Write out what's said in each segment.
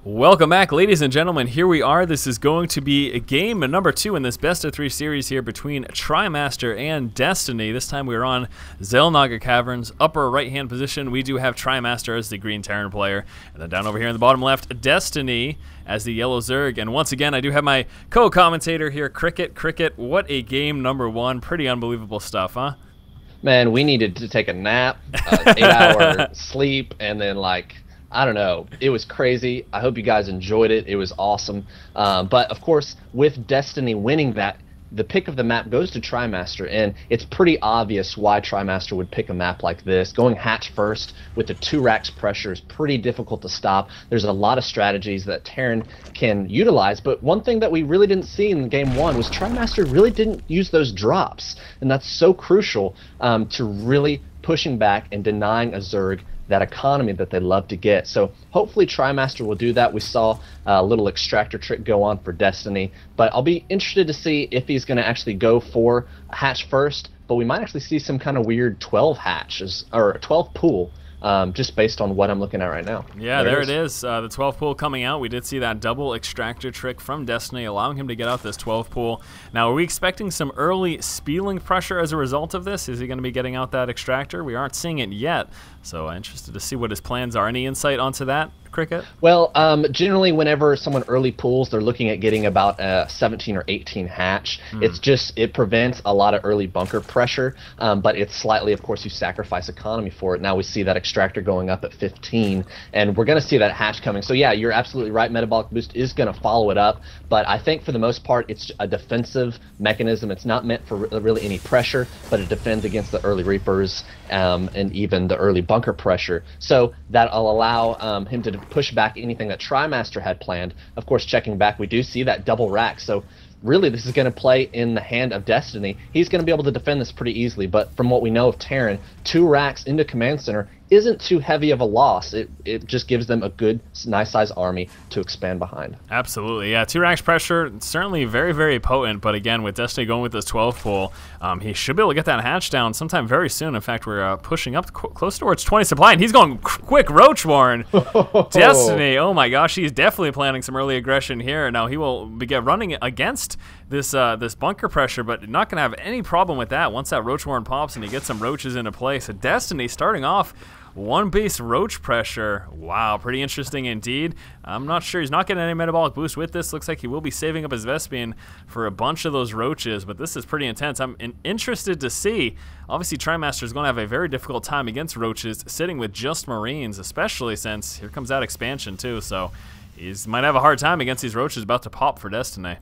Welcome back, ladies and gentlemen. Here we are. This is going to be a game number 2 in this best of 3 series here between TriMaster and Destiny. This time we're on Xel'Naga Caverns, upper right-hand position. We do have TriMaster as the green Terran player, and then down over here in the bottom left, Destiny as the yellow Zerg. And once again, I do have my co-commentator here, Cricket. Cricket, what a game number 1. Pretty unbelievable stuff, huh? Man, we needed to take a nap, 8-hour sleep, and then I don't know. It was crazy. I hope you guys enjoyed it. It was awesome. But, of course, with Destiny winning that, the pick of the map goes to TriMaster, and it's pretty obvious why TriMaster would pick a map like this. Going hatch first with the 2 racks pressure is pretty difficult to stop. There's a lot of strategies that Terran can utilize, but one thing that we really didn't see in Game 1 was TriMaster really didn't use those drops, and that's so crucial to really pushing back and denying a Zerg that economy that they love to get. So hopefully TriMaster will do that. We saw a little extractor trick go on for Destiny, but I'll be interested to see if he's going to actually go for hatch first, but we might actually see some kind of weird 12 hatches or 12 pool. Just based on what I'm looking at right now. Yeah, there it is. The 12 pool coming out. We did see that double extractor trick from Destiny, allowing him to get out this 12 pool. Now, are we expecting some early spieling pressure as a result of this? Is he going to be getting out that extractor? We aren't seeing it yet, so I'm interested to see what his plans are. Any insight onto that, Cricket? Well, generally whenever someone early pools, they're looking at getting about a 17 or 18 hatch. It prevents a lot of early bunker pressure, but it's slightly, of course, you sacrifice economy for it. Now we see that extractor going up at 15, and we're going to see that hatch coming. So yeah, you're absolutely right. Metabolic Boost is going to follow it up, but I think for the most part, it's a defensive mechanism. It's not meant for really any pressure, but it defends against the early Reapers and even the early bunker pressure. So that'll allow him to push back anything that TriMaster had planned. Of course, checking back, we do see that double rack. So really, this is going to play in the hand of Destiny. He's going to be able to defend this pretty easily, but from what we know of Terran, 2 racks into Command Center isn't too heavy of a loss. It just gives them a good, nice size army to expand behind. Absolutely, yeah. 2 racks pressure, certainly very, very potent, but again, with Destiny going with this 12 pool, he should be able to get that hatch down sometime very soon. In fact, we're pushing up close towards 20 supply, and he's going quick roach warren. Destiny, oh my gosh, he's definitely planning some early aggression here. Now, he will get running against this this bunker pressure, but not going to have any problem with that once that roach warren pops and he gets some roaches into place. So Destiny starting off 1 base roach pressure. Wow, pretty interesting indeed. I'm not sure. He's not getting any metabolic boost with this. Looks like he will be saving up his Vespian for a bunch of those roaches, but this is pretty intense. I'm interested to see. Obviously, TriMaster is going to have a very difficult time against roaches, sitting with just Marines, especially since here comes that expansion too, so he might have a hard time against these roaches about to pop for Destiny.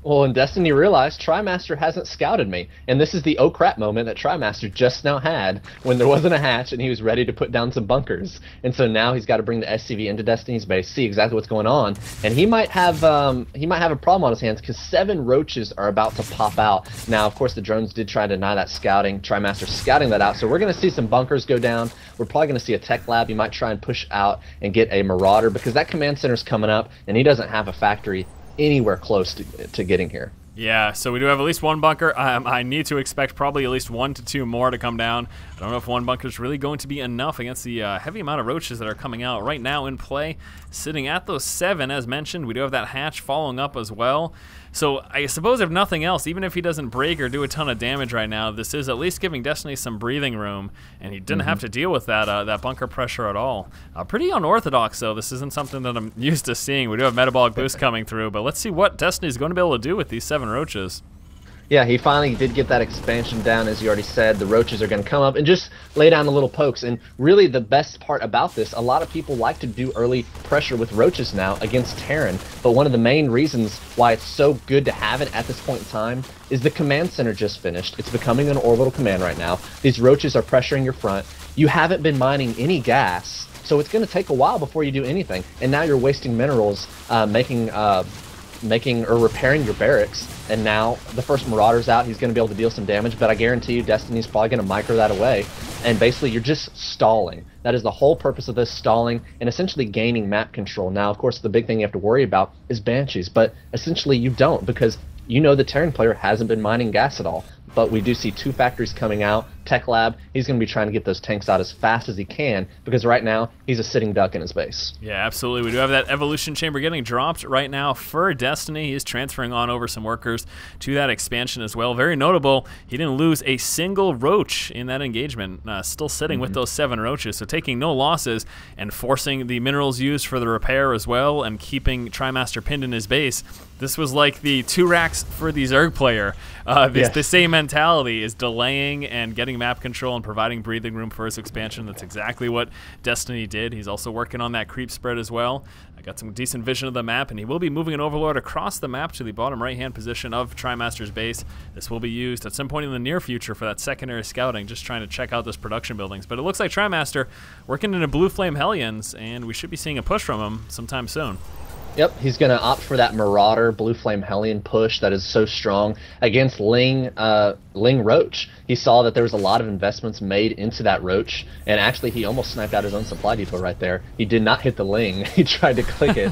Well, and Destiny realized TriMaster hasn't scouted me, and this is the oh crap moment that TriMaster just now had when there wasn't a hatch and he was ready to put down some bunkers. And so now he's got to bring the SCV into Destiny's base, see exactly what's going on, and he might have a problem on his hands because 7 roaches are about to pop out. Now, of course, the drones did try to deny that scouting. TriMaster scouting that out, so we're going to see some bunkers go down. We're probably going to see a tech lab. He might try and push out and get a Marauder because that command center's coming up, and he doesn't have a factory anywhere close to getting here. Yeah, so we do have at least 1 bunker. I need to expect probably at least 1 to 2 more to come down. I don't know if 1 bunker is really going to be enough against the heavy amount of roaches that are coming out right now in play. Sitting at those 7, as mentioned. We do have that hatch following up as well. So I suppose if nothing else, even if he doesn't break or do a ton of damage right now, this is at least giving Destiny some breathing room, and he didn't have to deal with that bunker pressure at all. Pretty unorthodox, though. This isn't something that I'm used to seeing. We do have metabolic boost coming through, but let's see what Destiny's going to be able to do with these 7 roaches. Yeah, he finally did get that expansion down, as you already said. The roaches are going to come up and just lay down the little pokes. And really the best part about this, a lot of people like to do early pressure with roaches now against Terran. But one of the main reasons why it's so good to have it at this point in time is the command center just finished. It's becoming an orbital command right now. These roaches are pressuring your front. You haven't been mining any gas, so it's going to take a while before you do anything. And now you're wasting minerals making or repairing your barracks, and now the first Marauder's out. He's going to be able to deal some damage, but I guarantee you Destiny's probably going to micro that away, and basically you're just stalling. That is the whole purpose of this, stalling and essentially gaining map control. Now, of course, the big thing you have to worry about is Banshees, but essentially you don't, because you know the Terran player hasn't been mining gas at all. but we do see 2 factories coming out. Tech Lab, he's going to be trying to get those tanks out as fast as he can, because right now he's a sitting duck in his base. Yeah, absolutely. We do have that evolution chamber getting dropped right now for Destiny. He's transferring on over some workers to that expansion as well. Very notable, he didn't lose a single roach in that engagement, still sitting with those 7 roaches, so taking no losses and forcing the minerals used for the repair as well and keeping TriMaster pinned in his base. This was like the 2 racks for the Zerg player. The same mentality is delaying and getting map control and providing breathing room for his expansion. That's exactly what Destiny did. He's also working on that creep spread as well. I got some decent vision of the map, and he will be moving an Overlord across the map to the bottom right-hand position of TriMaster's base. This will be used at some point in the near future for that secondary scouting, just trying to check out those production buildings. But it looks like TriMaster working into Blue Flame Hellions, and we should be seeing a push from him sometime soon. Yep, he's going to opt for that Marauder Blue Flame Hellion push that is so strong against Ling Roach. He saw that there was a lot of investments made into that Roach, and actually he almost sniped out his own supply depot right there. He did not hit the Ling. He tried to click it.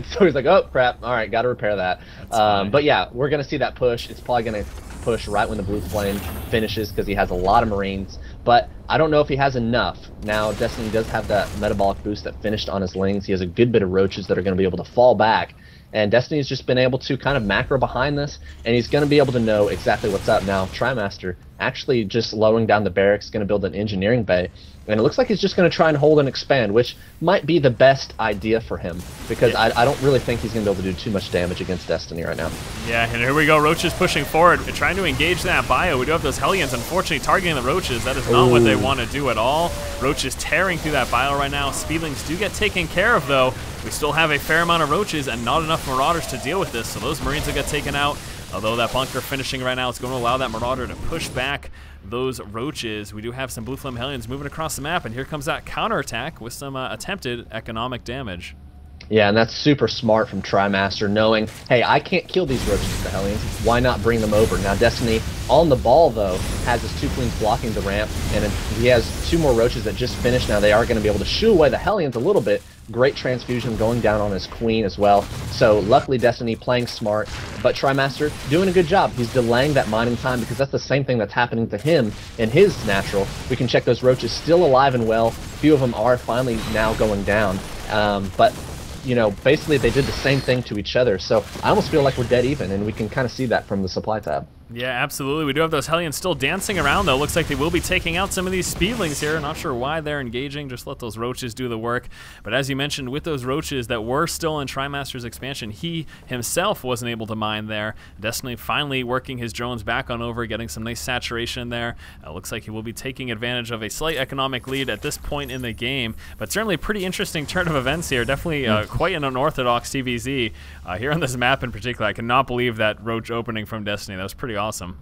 So he's like, oh, crap. All right, got to repair that. But yeah, we're going to see that push. It's probably going to push right when the Blue Flame finishes because he has a lot of Marines. But I don't know if he has enough. Now, Destiny does have that metabolic boost that finished on his Lings. He has a good bit of Roaches that are going to be able to fall back. And Destiny's just been able to kind of macro behind this, and he's going to be able to know exactly what's up. Now, TriMaster actually just lowering down the barracks, going to build an engineering bay, and it looks like he's just going to try and hold and expand, which might be the best idea for him, because I don't really think he's going to be able to do too much damage against Destiny right now. Yeah, and here we go. Roaches pushing forward, trying to engage that bio. We do have those Hellions, unfortunately, targeting the Roaches. That is not what they want to do at all. Roaches tearing through that bio right now. Speedlings do get taken care of, though. We still have a fair amount of Roaches and not enough Marauders to deal with this, so those Marines will get taken out. Although that bunker finishing right now, it's going to allow that Marauder to push back those Roaches. We do have some Blue Flame Hellions moving across the map, and here comes that counterattack with some attempted economic damage. Yeah, and that's super smart from TriMaster, knowing, hey, I can't kill these Roaches with the Hellions. Why not bring them over? Now, Destiny, on the ball, though, has his 2 Queens blocking the ramp, and he has 2 more Roaches that just finished. Now, they are going to be able to shoo away the Hellions a little bit. Great transfusion going down on his Queen as well. So, luckily, Destiny playing smart, but TriMaster doing a good job. He's delaying that mining time because that's the same thing that's happening to him in his natural. We can check those Roaches still alive and well. A few of them are finally now going down, but you know, basically they did the same thing to each other. So I almost feel like we're dead even, and we can kind of see that from the supply tab. Yeah, absolutely. We do have those Hellions still dancing around, though. Looks like they will be taking out some of these Speedlings here. Not sure why they're engaging. Just let those Roaches do the work. But as you mentioned, with those Roaches that were still in TriMaster's expansion, he himself wasn't able to mine there. Destiny finally working his drones back on over, getting some nice saturation there. Looks like he will be taking advantage of a slight economic lead at this point in the game. But certainly a pretty interesting turn of events here. Definitely quite an unorthodox TVZ. Here on this map in particular, I cannot believe that Roach opening from Destiny. That was pretty awesome.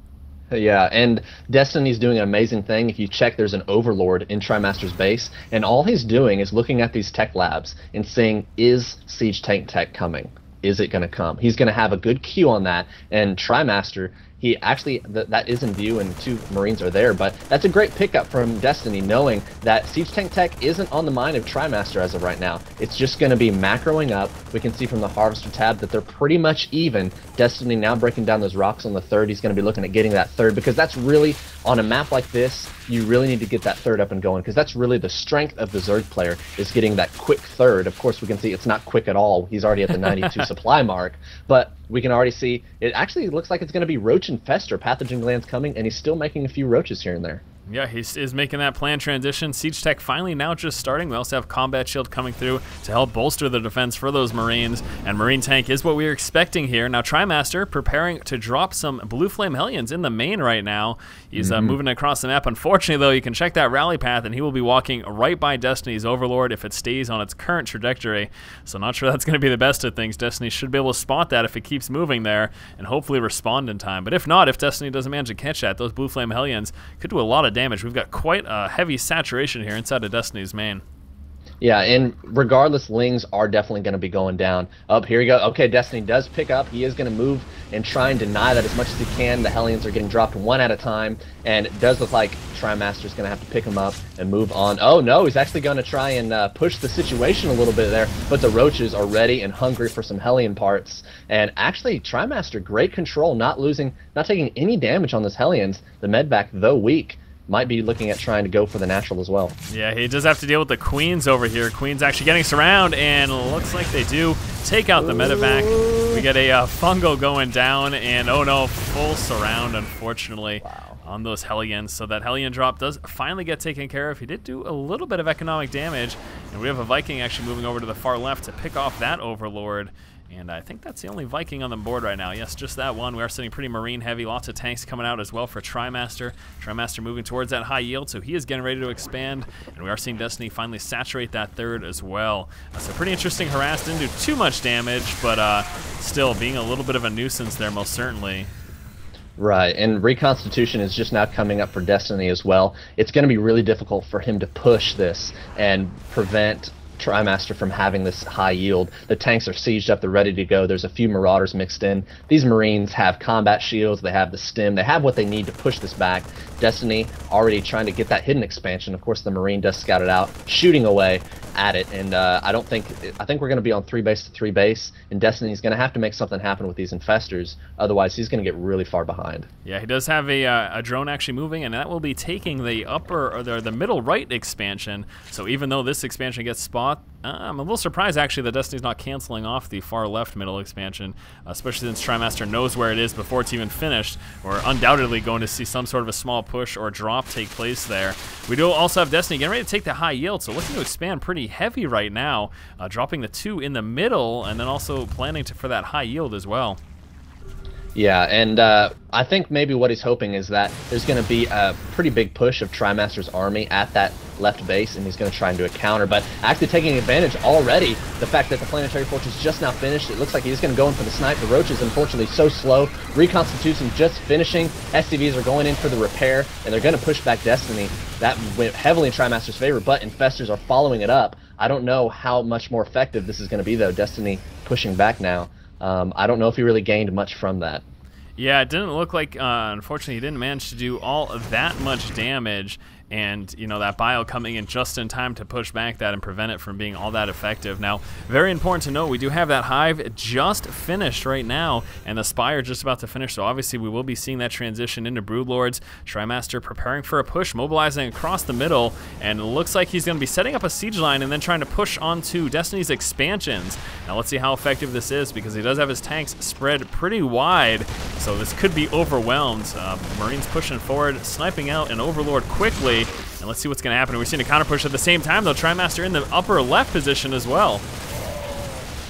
Yeah, and Destiny's doing an amazing thing. If you check, there's an Overlord in TriMaster's base, and all he's doing is looking at these tech labs and saying, is Siege Tank Tech coming? Is it going to come? He's going to have a good queue on that, and TriMaster, he actually, that is in view, and 2 Marines are there, but that's a great pickup from Destiny, knowing that Siege Tank Tech isn't on the mind of TriMaster as of right now. It's just going to be macroing up. We can see from the Harvester tab that they're pretty much even. Destiny now breaking down those rocks on the 3rd. He's going to be looking at getting that 3rd, because that's really, on a map like this, you really need to get that 3rd up and going, because that's really the strength of the Zerg player, is getting that quick 3rd. Of course, we can see it's not quick at all. He's already at the 92 supply mark, but we can already see it actually looks like it's going to be Roach Infester, Pathogen Glands coming, and he's still making a few Roaches here and there. Yeah, he is making that planned transition. Siege Tech finally now just starting. We also have Combat Shield coming through to help bolster the defense for those Marines. And Marine Tank is what we were expecting here. Now, TriMaster preparing to drop some Blue Flame Hellions in the main right now. He's moving across the map. Unfortunately, though, you can check that rally path, and he will be walking right by Destiny's Overlord if it stays on its current trajectory. So not sure that's going to be the best of things. Destiny should be able to spot that if it keeps moving there and hopefully respond in time. But if not, if Destiny doesn't manage to catch that, those Blue Flame Hellions could do a lot of damage. We've got quite a heavy saturation here inside of Destiny's main. Yeah, and regardless, Lings are definitely going to be going down. Up here we go. Okay, Destiny does pick up. He is going to move and try and deny that as much as he can. The Hellions are getting dropped one at a time, and it does look like TriMaster is going to have to pick him up and move on. Oh no, he's actually going to try and push the situation a little bit there, but the Roaches are ready and hungry for some Hellion parts. And actually, TriMaster, great control, not taking any damage on those Hellions. The medvac, though weak, might be looking at trying to go for the natural as well. Yeah, he does have to deal with the Queens over here. Queens actually getting surround, and looks like they do take out the medevac. We get a fungal going down, and oh no, full surround, unfortunately, on those Hellions. So that Hellion drop does finally get taken care of. He did do a little bit of economic damage, and we have a Viking actually moving over to the far left to pick off that Overlord. And I think that's the only Viking on the board right now. Yes, just that one. We are sitting pretty marine heavy. Lots of tanks coming out as well for TriMaster. TriMaster moving towards that high yield, so he is getting ready to expand. And we are seeing Destiny finally saturate that third as well. So pretty interesting harass. Didn't do too much damage, but still being a little bit of a nuisance there most certainly. Right, and Reconstitution is just now coming up for Destiny as well. It's going to be really difficult for him to push this and prevent TriMaster from having this high yield. The tanks are sieged up, they're ready to go. There's a few Marauders mixed in. These Marines have combat shields, they have the stim, they have what they need to push this back. Destiny already trying to get that hidden expansion. Of course, the Marine does scout it out, shooting away at it, and I think we're going to be on 3 base to 3 base, and Destiny's going to have to make something happen with these infestors. Otherwise, he's going to get really far behind. Yeah, he does have a drone actually moving, and that will be taking the upper or the middle right expansion. So even though this expansion gets spot, I'm a little surprised actually that Destiny's not canceling off the far left middle expansion, especially since TriMaster knows where it is before it's even finished. We're undoubtedly going to see some sort of a small push or drop take place there. We do also have Destiny getting ready to take the high yield, so looking to expand pretty heavy right now, dropping the 2 in the middle, and then also planning for that high yield as well. Yeah, and I think maybe what he's hoping is that there's going to be a pretty big push of TriMaster's army at that left base, and he's going to try and do a counter, but actually taking advantage already, the fact that the Planetary Fortress just now finished, it looks like he's going to go in for the snipe. The Roach is unfortunately so slow. Reconstitution just finishing. SCVs are going in for the repair, and they're going to push back Destiny. That went heavily in TriMaster's favor, but Infestors are following it up. I don't know how much more effective this is going to be, though. Destiny pushing back now. I don't know if he really gained much from that. Yeah, it didn't look like, unfortunately, he didn't manage to do all of that much damage. And, you know, that bio coming in just in time to push back that and prevent it from being all that effective. Now, very important to note, we do have that hive just finished right now, and the Spire just about to finish, so obviously we will be seeing that transition into Broodlords. TriMaster preparing for a push, mobilizing across the middle, and it looks like he's going to be setting up a siege line and then trying to push onto Destiny's expansions. Now, let's see how effective this is, because he does have his tanks spread pretty wide, so this could be overwhelmed. Marines pushing forward, sniping out an Overlord quickly. And let's see what's going to happen. We're seeing a counter push at the same time, though. TriMaster in the upper left position as well.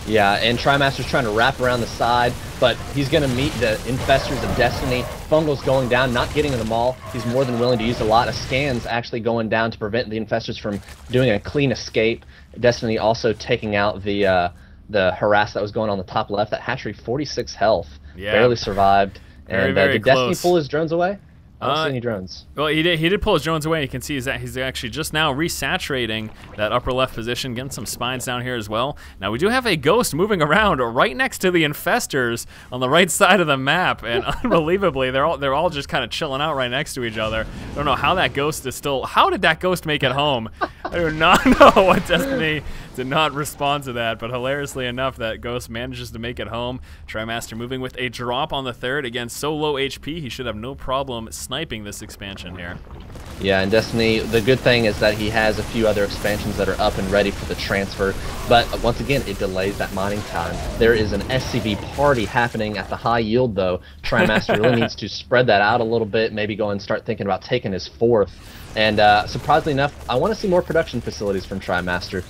Yeah, and TriMaster's trying to wrap around the side, but he's going to meet the Infestors of Destiny. Fungal's going down, not getting them all. He's more than willing to use a lot of scans actually going down to prevent the Infestors from doing a clean escape. Destiny also taking out the harass that was going on the top left. That hatchery, 46 health. Yeah. Barely survived. And did Destiny pull his drones away? I don't see any drones. Well, he did pull his drones away. You can see that he's actually just now resaturating that upper left position, getting some spines down here as well. Now, we do have a ghost moving around right next to the Infestors on the right side of the map, and unbelievably, they're all just kind of chilling out right next to each other. I don't know how that ghost is still... How did that ghost make it home? I do not know what Destiny did not respond to that, but hilariously enough, that ghost manages to make it home. TriMaster moving with a drop on the third. Again, so low HP, he should have no problem sniping this expansion here. Yeah, and Destiny, the good thing is that he has a few other expansions that are up and ready for the transfer, but once again, it delays that mining time. There is an SCV party happening at the high yield, though. TriMaster really needs to spread that out a little bit, maybe go and start thinking about taking his 4th. And surprisingly enough, I want to see more production facilities from TriMaster,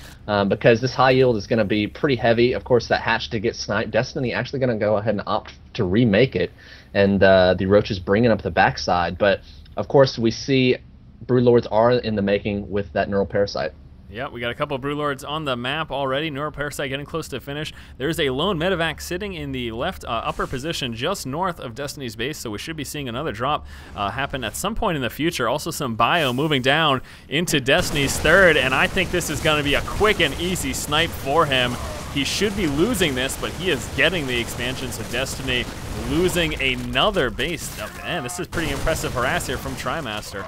because this high yield is going to be pretty heavy. Of course, that hatch to get sniped. Destiny actually going to go ahead and opt to remake it, and the Roach is bringing up the backside. But of course, we see Broodlords are in the making with that neural parasite. Yep, we got a couple of Brewlords on the map already. Neuroparasite getting close to finish. There's a lone medevac sitting in the left upper position just north of Destiny's base, so we should be seeing another drop happen at some point in the future. Also some bio moving down into Destiny's third, and I think this is going to be a quick and easy snipe for him. He should be losing this, but he is getting the expansion, so Destiny losing another base. Oh, man, this is pretty impressive harass here from TriMaster.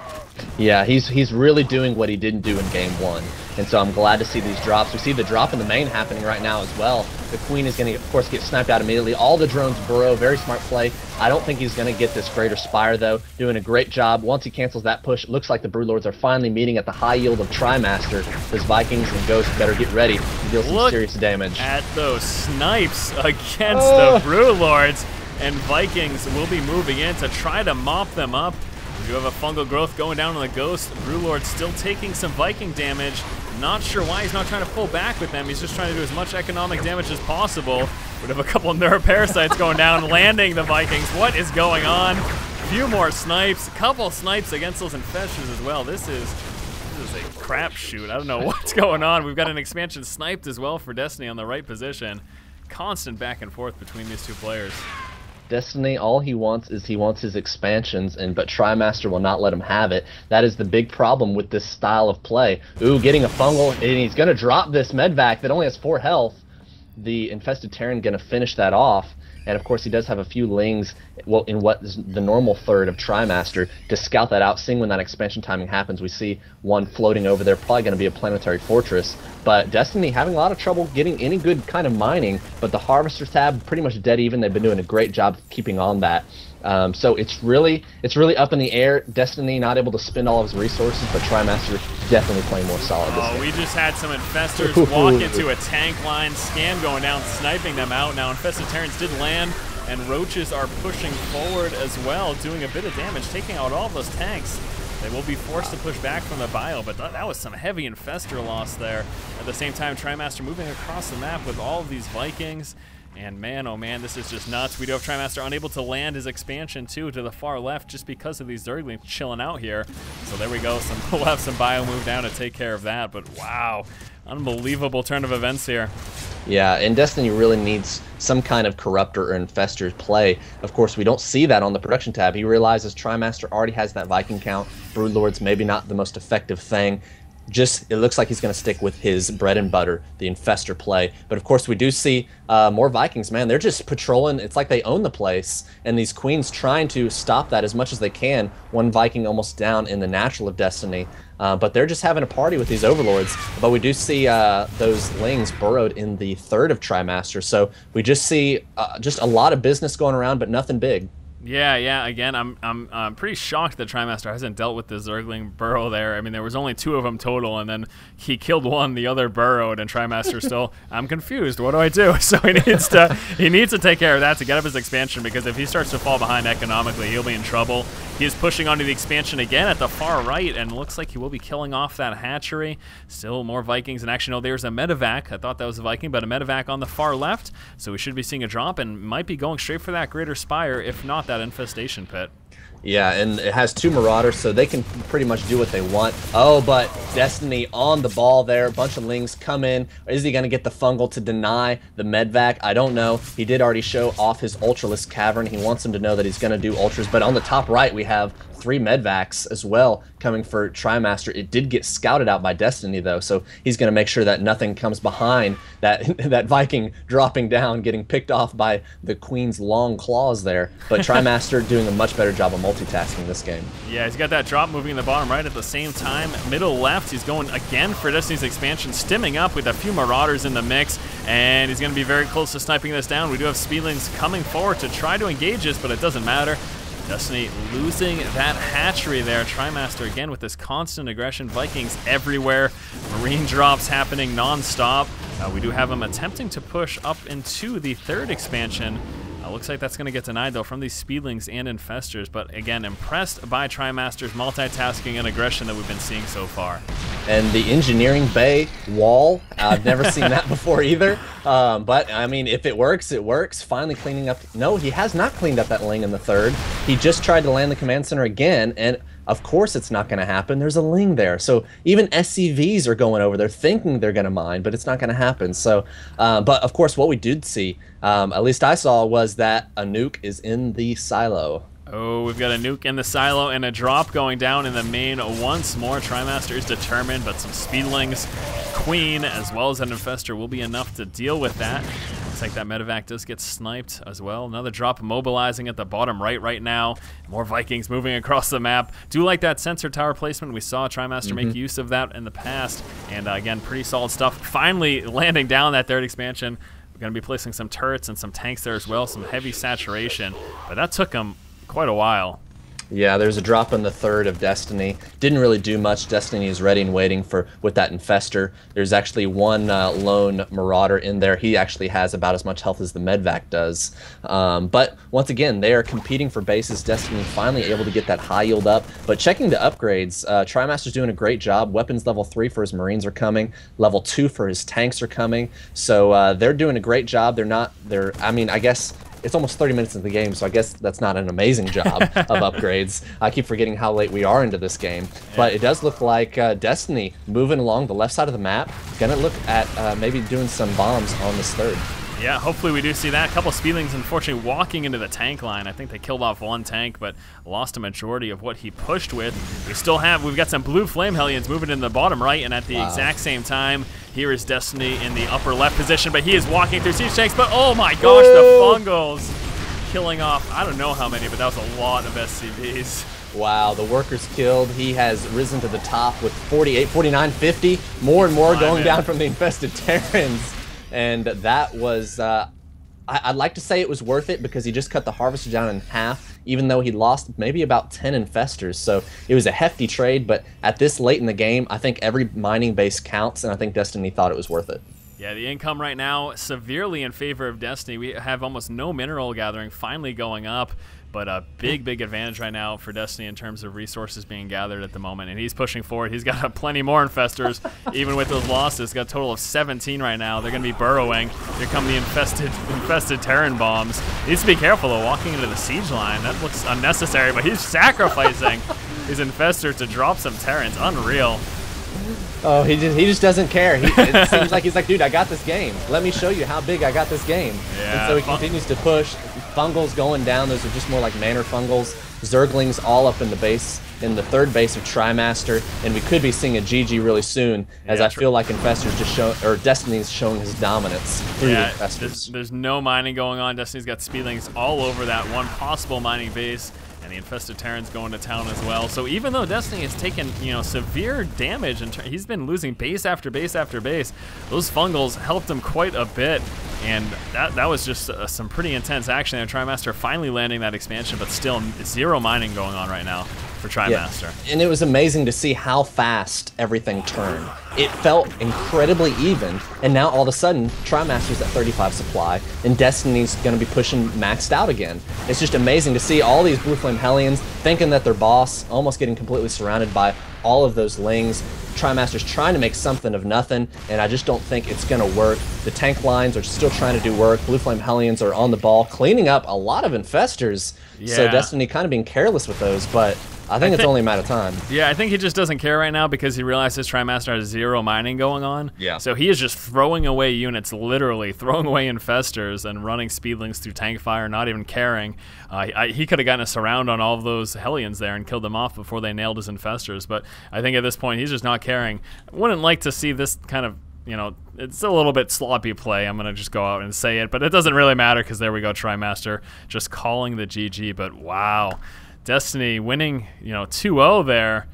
Yeah, he's really doing what he didn't do in game 1, and so I'm glad to see these drops. We see the drop in the main happening right now as well. The Queen is going to, of course, get sniped out immediately. All the drones burrow. Very smart play. I don't think he's going to get this Greater Spire, though. Doing a great job. Once he cancels that push, it looks like the Brewlords are finally meeting at the high yield of TriMaster. Those Vikings and Ghosts better get ready to deal some serious damage. At those snipes against the Brewlords, and Vikings will be moving in to try to mop them up. We do have a fungal growth going down on the Ghost. Brewlord still taking some Viking damage. Not sure why he's not trying to pull back with them. He's just trying to do as much economic damage as possible. We have a couple of Neuroparasites going down, landing the Vikings. What is going on? A few more snipes. A couple snipes against those infestors as well. This is a crapshoot. I don't know what's going on. We've got an expansion sniped as well for Destiny on the right position. Constant back and forth between these two players. Destiny, all he wants is his expansions, but TriMaster will not let him have it. That is the big problem with this style of play. Ooh, getting a fungal, and he's going to drop this medvac that only has 4 health. The Infested Terran going to finish that off. And of course, he does have a few lings, well, in what is the normal third of TriMaster, to scout that out, seeing when that expansion timing happens. We see one floating over there, probably going to be a planetary fortress. But Destiny having a lot of trouble getting any good kind of mining, but the Harvester tab pretty much dead even. They've been doing a great job keeping on that. So it's really up in the air. Destiny not able to spend all of his resources, but TriMaster definitely playing more solid this game. We just had some infestors walk into a tank line, Scan going down, sniping them out. Now Infested Terrans did land, and Roaches are pushing forward as well, doing a bit of damage, taking out all of those tanks. They will be forced to push back from the bio, but that was some heavy infestor loss there. At the same time, TriMaster moving across the map with all of these Vikings. And man, oh man, this is just nuts. We do have TriMaster unable to land his expansion too to the far left just because of these Zerglings chilling out here. So there we go. We'll have some bio move down to take care of that. But wow, unbelievable turn of events here. Yeah, and Destiny really needs some kind of corruptor or infestor play. Of course, we don't see that on the production tab. He realizes TriMaster already has that Viking count. Broodlord's maybe not the most effective thing. It looks like he's going to stick with his bread and butter, the infestor play. But of course, we do see more Vikings, man. They're just patrolling. It's like they own the place, and these Queens trying to stop that as much as they can. One Viking almost down in the natural of Destiny. But they're just having a party with these Overlords. But we do see those Lings burrowed in the third of TriMaster. So we just see just a lot of business going around, but nothing big. Yeah. Again, I'm pretty shocked that TriMaster hasn't dealt with the Zergling burrow there. I mean, there was only 2 of them total, and then he killed one, the other burrowed, and TriMaster still. I'm confused. What do I do? So he needs to take care of that to get up his expansion, because if he starts to fall behind economically, he'll be in trouble. He is pushing onto the expansion again at the far right, and looks like he will be killing off that hatchery. Still more Vikings in action. Oh, there's a medevac. I thought that was a Viking, but a medevac on the far left. So we should be seeing a drop, and might be going straight for that Greater Spire, if not that infestation pit. Yeah, and it has 2 Marauders, so they can pretty much do what they want. Oh, but Destiny on the ball there. A bunch of Lings come in. Is he going to get the fungal to deny the medvac? I don't know. He did already show off his Ultraless Cavern. He wants him to know that he's going to do Ultras. But on the top right, we have 3 medvacs as well coming for TriMaster. It did get scouted out by Destiny, though, so he's going to make sure that nothing comes behind that Viking dropping down, getting picked off by the Queen's long claws there. But TriMaster doing a much better job of multitasking this game. Yeah, he's got that drop moving in the bottom right at the same time. Middle left, he's going again for Destiny's expansion, stimming up with a few Marauders in the mix, and he's going to be very close to sniping this down. We do have Speedlings coming forward to try to engage this, but it doesn't matter. Destiny losing that hatchery there. TriMaster again with this constant aggression. Vikings everywhere. Marine drops happening non-stop. We do have him attempting to push up into the third expansion. Looks like that's going to get denied, though, from these Speedlings and Infestors. But again, impressed by TriMaster's multitasking and aggression that we've been seeing so far. And the engineering bay wall, I've never seen that before either. But, I mean, if it works, it works. Finally cleaning up. No, he has not cleaned up that Ling in the third. He just tried to land the command center again. And Of course it's not going to happen. There's a Ling there. So even SCVs are going over there thinking they're going to mine, but it's not going to happen. So, but of course what we did see, at least I saw, was that a nuke is in the silo. Oh, we've got a nuke in the silo and a drop going down in the main once more. TriMaster is determined, but some Speedlings, Queen, as well as an Infestor will be enough to deal with that. Looks like that medevac does get sniped as well. Another drop mobilizing at the bottom right now. More Vikings moving across the map. Do like that sensor tower placement. We saw TriMaster make use of that in the past. And again, pretty solid stuff. Finally landing down that third expansion. We're going to be placing some turrets and some tanks there as well. Some heavy saturation. But that took them quite a while. Yeah, there's a drop in the third of Destiny. Didn't really do much. Destiny is ready and waiting for with that Infestor. There's actually one lone Marauder in there. He actually has about as much health as the Medvac does. But once again, they are competing for bases. Destiny finally able to get that high yield up. But checking the upgrades, TriMaster's doing a great job. Weapons level 3 for his Marines are coming. Level 2 for his tanks are coming. So they're doing a great job. I mean, I guess it's almost 30 minutes into the game, so I guess that's not an amazing job of upgrades. I keep forgetting how late we are into this game. But it does look like Destiny moving along the left side of the map. Gonna look at maybe doing some bombs on this third. Yeah, hopefully we do see that. A couple Speedlings, unfortunately, walking into the tank line. I think they killed off one tank, but lost a majority of what he pushed with. We've got some blue Flame Hellions moving in the bottom right, and at the exact same time, here is Destiny in the upper left position, but he is walking through siege tanks, but oh my gosh, the Fungals killing off, I don't know how many, but that was a lot of SCVs. Wow, the workers killed. He has risen to the top with 48, 49, 50. More and more going down from the infested Terrans. And that was, I'd like to say it was worth it because he just cut the Harvester down in half, even though he lost maybe about 10 Infestors. So it was a hefty trade, but at this late in the game, I think every mining base counts, and I think Destiny thought it was worth it. Yeah, the income right now severely in favor of Destiny. We have almost no mineral gathering finally going up, but a big advantage right now for Destiny in terms of resources being gathered at the moment. And he's pushing forward. He's got plenty more Infestors, even with those losses. Got a total of 17 right now. They're going to be burrowing. Here come the infested Terran bombs. He needs to be careful though, walking into the siege line. That looks unnecessary, but he's sacrificing his Infestor to drop some Terrans. Unreal. Oh, he just doesn't care. It seems like he's like, dude, I got this game. Let me show you how big I got this game. Yeah, and so he continues to push. Fungals going down. Those are just more like Manor Fungals. Zerglings all up in the base, in the third base of TriMaster, and we could be seeing a GG really soon, as I feel like Infestor's just shown, or Destiny's showing his dominance through the Infestors. There's no mining going on. Destiny's got Speedlings all over that one possible mining base. And the infested Terran's going to town as well. So even though Destiny has taken, severe damage, and he's been losing base after base after base, those Fungals helped him quite a bit. And that was just some pretty intense action there. TriMaster finally landing that expansion, but still zero mining going on right now for TriMaster. Yeah. And it was amazing to see how fast everything turned. It felt incredibly even, and now all of a sudden, TriMaster's at 35 supply, and Destiny's going to be pushing maxed out again. It's just amazing to see all these Blue Flame Hellions thinking that their boss, almost getting completely surrounded by all of those Lings. TriMaster's trying to make something of nothing, and I just don't think it's going to work. The tank lines are still trying to do work. Blue Flame Hellions are on the ball, cleaning up a lot of Infestors. Yeah. So Destiny kind of being careless with those, but I think it's only a matter of time. Yeah, I think he just doesn't care right now because he realizes TriMaster has zero mining going on. Yeah. So he is just throwing away units, literally throwing away Infestors and running Speedlings through tank fire, not even caring. He could have gotten a surround on all of those Hellions there and killed them off before they nailed his Infestors. But I think at this point, he's just not caring. I wouldn't like to see this kind of, it's a little bit sloppy play. I'm going to just go out and say it. But it doesn't really matter because there we go, TriMaster just calling the GG. But wow. Destiny winning, 2-0 there.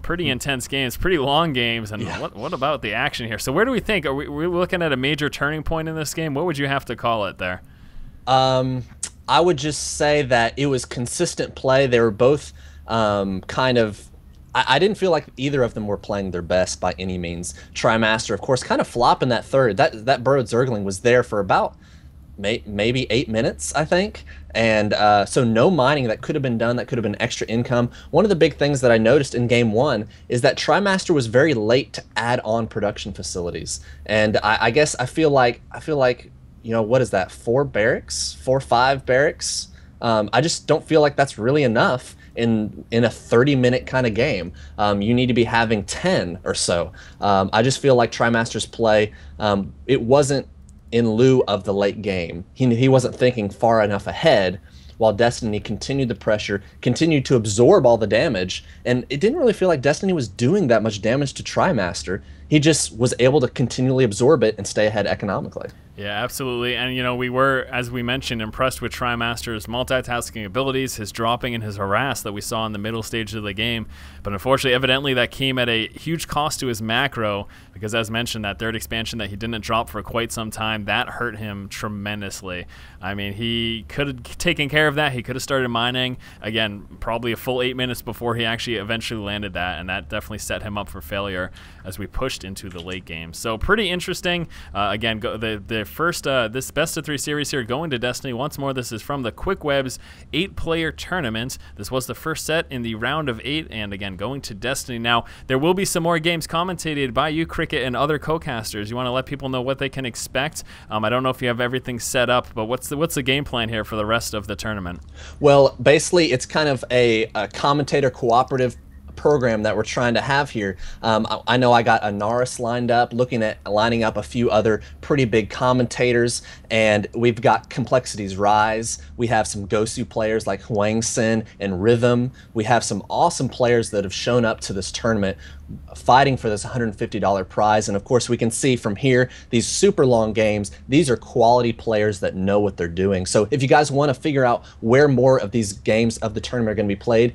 Pretty intense games, pretty long games, and what about the action here? So where do we think? Are we looking at a major turning point in this game? What would you have to call it there? I would just say that it was consistent play. They were both kind of... I didn't feel like either of them were playing their best by any means. TriMaster, of course, kind of flopping that third. That Burrowed Zergling was there for about maybe 8 minutes, I think. And so no mining that could have been done, that could have been extra income. One of the big things that I noticed in game one is that TriMaster was very late to add on production facilities. And I guess I feel like, what is that, 4 barracks? 4 or 5 barracks I just don't feel like that's really enough in a 30-minute kind of game. You need to be having 10 or so. I just feel like TriMaster's play, it wasn't in lieu of the late game. He wasn't thinking far enough ahead, while Destiny continued the pressure, continued to absorb all the damage, and it didn't really feel like Destiny was doing that much damage to TriMaster. He just was able to continually absorb it and stay ahead economically. Yeah, absolutely. And, you know, we were, as we mentioned, impressed with TriMaster's multitasking abilities, his dropping and his harass that we saw in the middle stages of the game. But unfortunately, evidently, that came at a huge cost to his macro because, as mentioned, that third expansion that he didn't drop for quite some time, that hurt him tremendously. I mean, he could have taken care of that. He could have started mining, again, probably a full 8 minutes before he actually eventually landed that, and that definitely set him up for failure as we pushed into the late game. So pretty interesting. Again, the first this best of 3 series here going to Destiny. Once more, this is from the Quick Webs 8-player tournament. This was the first set in the round of 8, and again, going to Destiny. Now, there will be some more games commentated by you, Cricket, and other co-casters. You want to let people know what they can expect? I don't know if you have everything set up, but what's the game plan here for the rest of the tournament? Well, basically, it's kind of a commentator cooperative program that we're trying to have here. I know I got Anaris lined up, looking at lining up a few other pretty big commentators, and we've got Complexities Rise. We have some Gosu players like Huang Sin and Rhythm. We have some awesome players that have shown up to this tournament fighting for this $150 prize. And of course, we can see from here, these super long games, these are quality players that know what they're doing. So if you guys want to figure out where more of these games of the tournament are going to be played,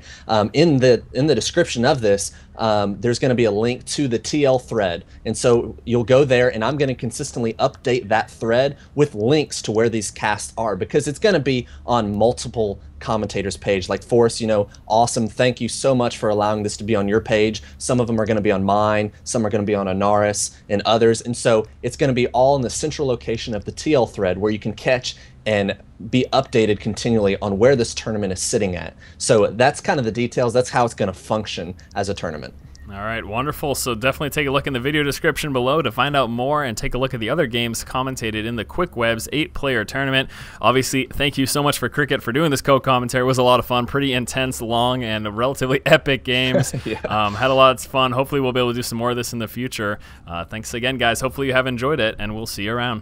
in the description of this, there's going to be a link to the TL thread. And so you'll go there, and I'm going to consistently update that thread with links to where these casts are, because it's going to be on multiple commentators page. Like Forrest, you know, awesome, thank you so much for allowing this to be on your page. Some of them are going to be on mine, some are going to be on Anaris, and others. And so it's going to be all in the central location of the TL thread, where you can catch and be updated continually on where this tournament is sitting at. So that's kind of the details. That's how it's going to function as a tournament. All right, wonderful. So definitely take a look in the video description below to find out more and take a look at the other games commentated in the Quick Webs 8-player tournament. Obviously, thank you so much for Cricket for doing this co-commentary. It was a lot of fun, pretty intense, long, and relatively epic games. Yeah. Had a lot of fun. Hopefully we'll be able to do some more of this in the future. Thanks again, guys. Hopefully you have enjoyed it, and we'll see you around.